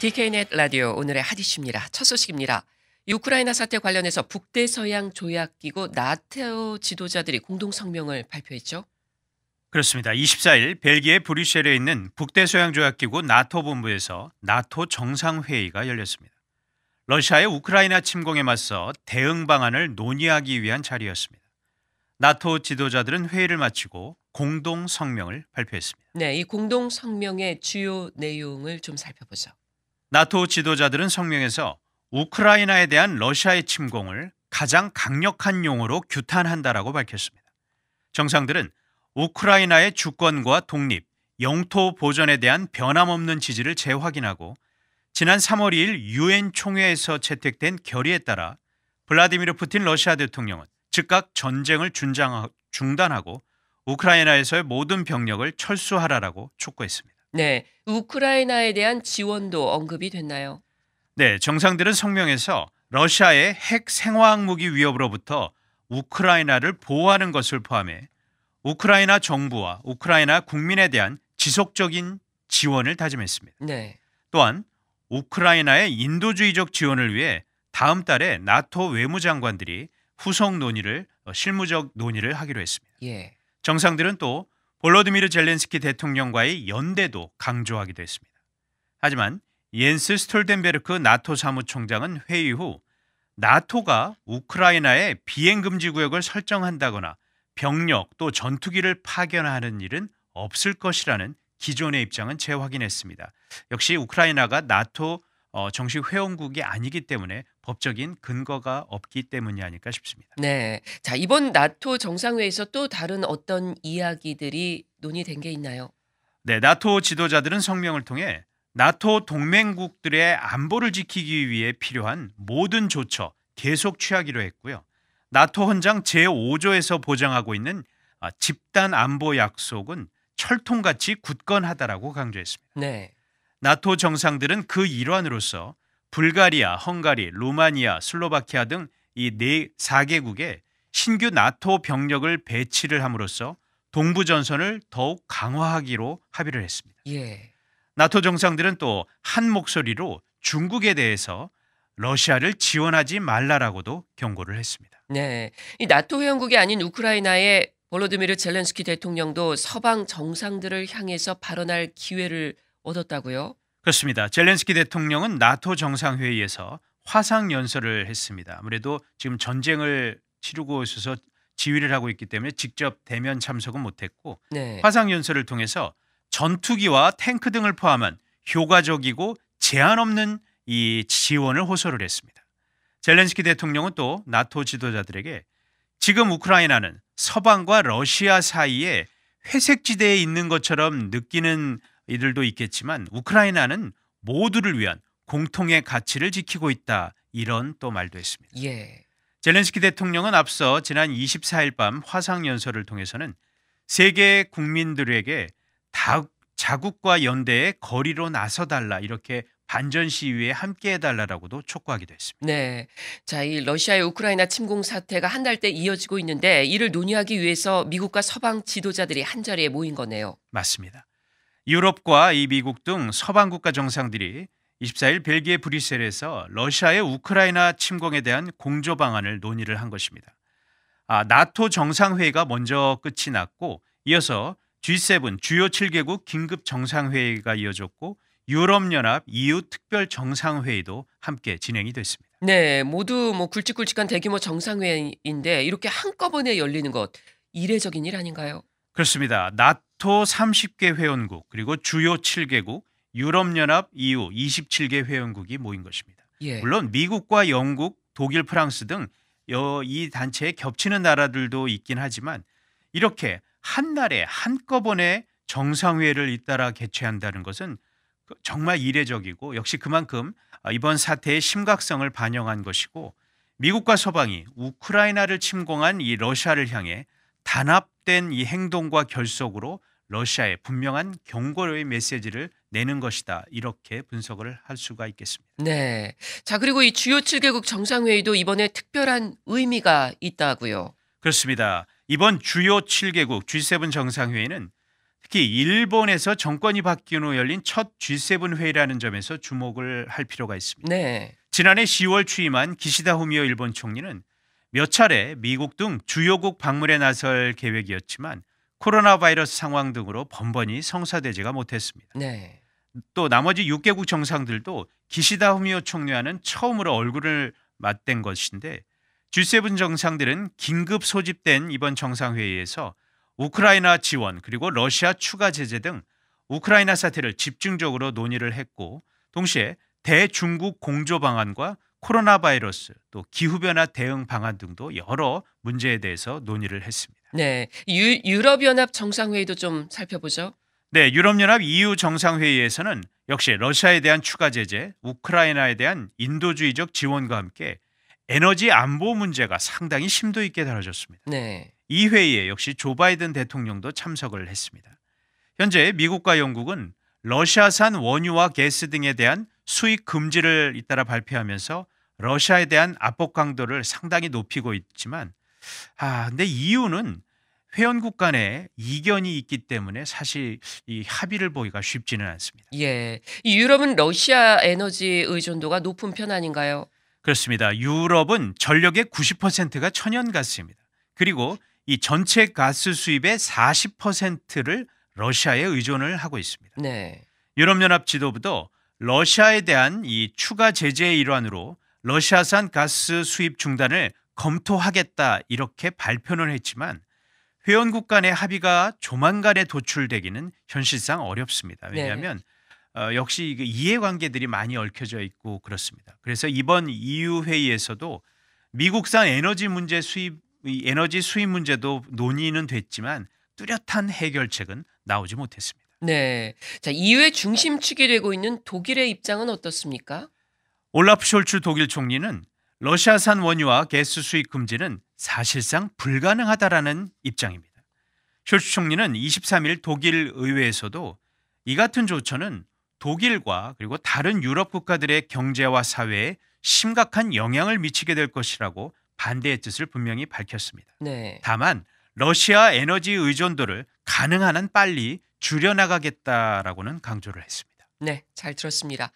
DK넷 라디오 오늘의 핫 이슈입니다. 첫 소식입니다. 이 우크라이나 사태 관련해서 북대서양 조약기구 나토 지도자들이 공동 성명을 발표했죠. 그렇습니다. 24일 벨기에 브뤼셀에 있는 북대서양조약기구 나토 본부에서 나토 정상회의가 열렸습니다. 러시아의 우크라이나 침공에 맞서 대응 방안을 논의하기 위한 자리였습니다. 나토 지도자들은 회의를 마치고 공동 성명을 발표했습니다. 네, 이 공동 성명의 주요 내용을 좀 살펴보죠. 나토 지도자들은 성명에서 우크라이나에 대한 러시아의 침공을 가장 강력한 용어로 규탄한다라고 밝혔습니다. 정상들은 우크라이나의 주권과 독립, 영토 보전에 대한 변함없는 지지를 재확인하고 지난 3월 2일 유엔 총회에서 채택된 결의에 따라 블라디미르 푸틴 러시아 대통령은 즉각 전쟁을 중단하고 우크라이나에서의 모든 병력을 철수하라라고 촉구했습니다. 네, 우크라이나에 대한 지원도 언급이 됐나요? 네, 정상들은 성명에서 러시아의 핵 생화학 무기 위협으로부터 우크라이나를 보호하는 것을 포함해 우크라이나 정부와 우크라이나 국민에 대한 지속적인 지원을 다짐했습니다. 네. 또한 우크라이나의 인도주의적 지원을 위해 다음 달에 나토 외무장관들이 후속 실무적 논의를 하기로 했습니다. 예. 정상들은 또 볼로디미르 젤렌스키 대통령과의 연대도 강조하기도 했습니다. 하지만 옌스 스톨텐베르크 나토 사무총장은 회의 후 나토가 우크라이나에 비행금지 구역을 설정한다거나 병력 또 전투기를 파견하는 일은 없을 것이라는 기존의 입장은 재확인했습니다. 역시 우크라이나가 나토 정식 회원국이 아니기 때문에 법적인 근거가 없기 때문이 아닐까 싶습니다. 네. 자, 이번 나토 정상회의에서 또 다른 어떤 이야기들이 논의된 게 있나요? 네, 나토 지도자들은 성명을 통해 나토 동맹국들의 안보를 지키기 위해 필요한 모든 조처 계속 취하기로 했고요. 나토 헌장 제5조에서 보장하고 있는 집단 안보 약속은 철통같이 굳건하다라고 강조했습니다. 네. 나토 정상들은 그 일환으로서 불가리아, 헝가리, 루마니아, 슬로바키아 등 이 4개국에 신규 나토 병력을 배치를 함으로써 동부 전선을 더욱 강화하기로 합의를 했습니다. 예. 나토 정상들은 또 한 목소리로 중국에 대해서 러시아를 지원하지 말라라고도 경고를 했습니다. 네. 이 나토 회원국이 아닌 우크라이나의 볼로디미르 젤렌스키 대통령도 서방 정상들을 향해서 발언할 기회를 얻었다고요? 그렇습니다. 젤렌스키 대통령은 나토 정상회의에서 화상 연설을 했습니다. 아무래도 지금 전쟁을 치르고 있어서 지휘를 하고 있기 때문에 직접 대면 참석은 못했고 네. 화상 연설을 통해서 전투기와 탱크 등을 포함한 효과적이고 제한 없는 이 지원을 호소를 했습니다. 젤렌스키 대통령은 또 나토 지도자들에게 지금 우크라이나는 서방과 러시아 사이에 회색지대에 있는 것처럼 느끼는 이들도 있겠지만 우크라이나는 모두를 위한 공통의 가치를 지키고 있다. 이런 또 말도 했습니다. 예. 젤렌스키 대통령은 앞서 지난 24일 밤 화상 연설을 통해서는 세계 국민들에게 자국과 연대의 거리로 나서달라 이렇게 반전 시위에 함께해달라고도 촉구하기도 했습니다. 네. 자, 이 러시아의 우크라이나 침공 사태가 한 달 때 이어지고 있는데 이를 논의하기 위해서 미국과 서방 지도자들이 한자리에 모인 거네요. 맞습니다. 유럽과 이 미국 등 서방 국가 정상들이 24일 벨기에 브뤼셀에서 러시아의 우크라이나 침공에 대한 공조 방안을 논의를 한 것입니다. 나토 정상회의가 먼저 끝이 났고 이어서 G7 주요 7개국 긴급 정상회의가 이어졌고 유럽연합 EU 특별 정상회의도 함께 진행이 됐습니다. 네. 모두 굵직굵직한 대규모 정상회의인데 이렇게 한꺼번에 열리는 것 이례적인 일 아닌가요? 그렇습니다. 나토 30개 회원국 그리고 주요 7개국 유럽연합 EU 27개 회원국이 모인 것입니다. 예. 물론 미국과 영국, 독일, 프랑스 등 이 단체에 겹치는 나라들도 있긴 하지만 이렇게 한 날에 한꺼번에 정상회의를 잇따라 개최한다는 것은 정말 이례적이고 역시 그만큼 이번 사태의 심각성을 반영한 것이고 미국과 서방이 우크라이나를 침공한 이 러시아를 향해 단합된 이 행동과 결속으로 러시아에 분명한 경고의 메시지를 내는 것이다. 이렇게 분석을 할 수가 있겠습니다. 네. 자, 그리고 이 주요 7개국 정상회의도 이번에 특별한 의미가 있다고요. 그렇습니다. 이번 주요 7개국 G7 정상회의는 특히 일본에서 정권이 바뀐 후 열린 첫 G7 회의라는 점에서 주목을 할 필요가 있습니다. 네. 지난해 10월 취임한 기시다 후미오 일본 총리는 몇 차례 미국 등 주요국 방문에 나설 계획이었지만 코로나 바이러스 상황 등으로 번번이 성사되지가 못했습니다. 네. 또 나머지 6개국 정상들도 기시다 후미오 총리와는 처음으로 얼굴을 맞댄 것인데 G7 정상들은 긴급 소집된 이번 정상회의에서 우크라이나 지원 그리고 러시아 추가 제재 등 우크라이나 사태를 집중적으로 논의를 했고 동시에 대중국 공조 방안과 코로나 바이러스 또 기후변화 대응 방안 등도 여러 문제에 대해서 논의를 했습니다. 네. 유럽연합 정상회의도 좀 살펴보죠. 네, 유럽연합 EU 정상회의에서는 역시 러시아에 대한 추가 제재, 우크라이나에 대한 인도주의적 지원과 함께 에너지 안보 문제가 상당히 심도 있게 다뤄졌습니다. 네. 이 회의에 역시 조 바이든 대통령도 참석을 했습니다. 현재 미국과 영국은 러시아산 원유와 가스 등에 대한 수입 금지를 잇따라 발표하면서 러시아에 대한 압박 강도를 상당히 높이고 있지만 근데 EU는 회원국 간에 이견이 있기 때문에 사실 이 합의를 보기가 쉽지는 않습니다. 예. 이 유럽은 러시아 에너지 의존도가 높은 편 아닌가요? 그렇습니다. 유럽은 전력의 90%가 천연가스입니다. 그리고 이 전체 가스 수입의 40%를 러시아에 의존을 하고 있습니다. 네. 유럽연합 지도부도 러시아에 대한 이 추가 제재의 일환으로 러시아산 가스 수입 중단을 검토하겠다 이렇게 발표는 했지만 회원국 간의 합의가 조만간에 도출되기는 현실상 어렵습니다. 왜냐하면 역시 이해관계들이 많이 얽혀져 있고 그렇습니다. 그래서 이번 EU 회의에서도 미국산 에너지 수입 문제도 논의는 됐지만 뚜렷한 해결책은 나오지 못했습니다. 네. 자, EU의 중심축이 되고 있는 독일의 입장은 어떻습니까? 올라프 숄츠 독일 총리는 러시아산 원유와 가스 수입 금지는 사실상 불가능하다라는 입장입니다. 숄츠 총리는 23일 독일 의회에서도 이 같은 조처는 독일과 그리고 다른 유럽 국가들의 경제와 사회에 심각한 영향을 미치게 될 것이라고 반대의 뜻을 분명히 밝혔습니다. 네. 다만 러시아 에너지 의존도를 가능한 한 빨리 줄여나가겠다라고는 강조를 했습니다. 네, 잘 들었습니다.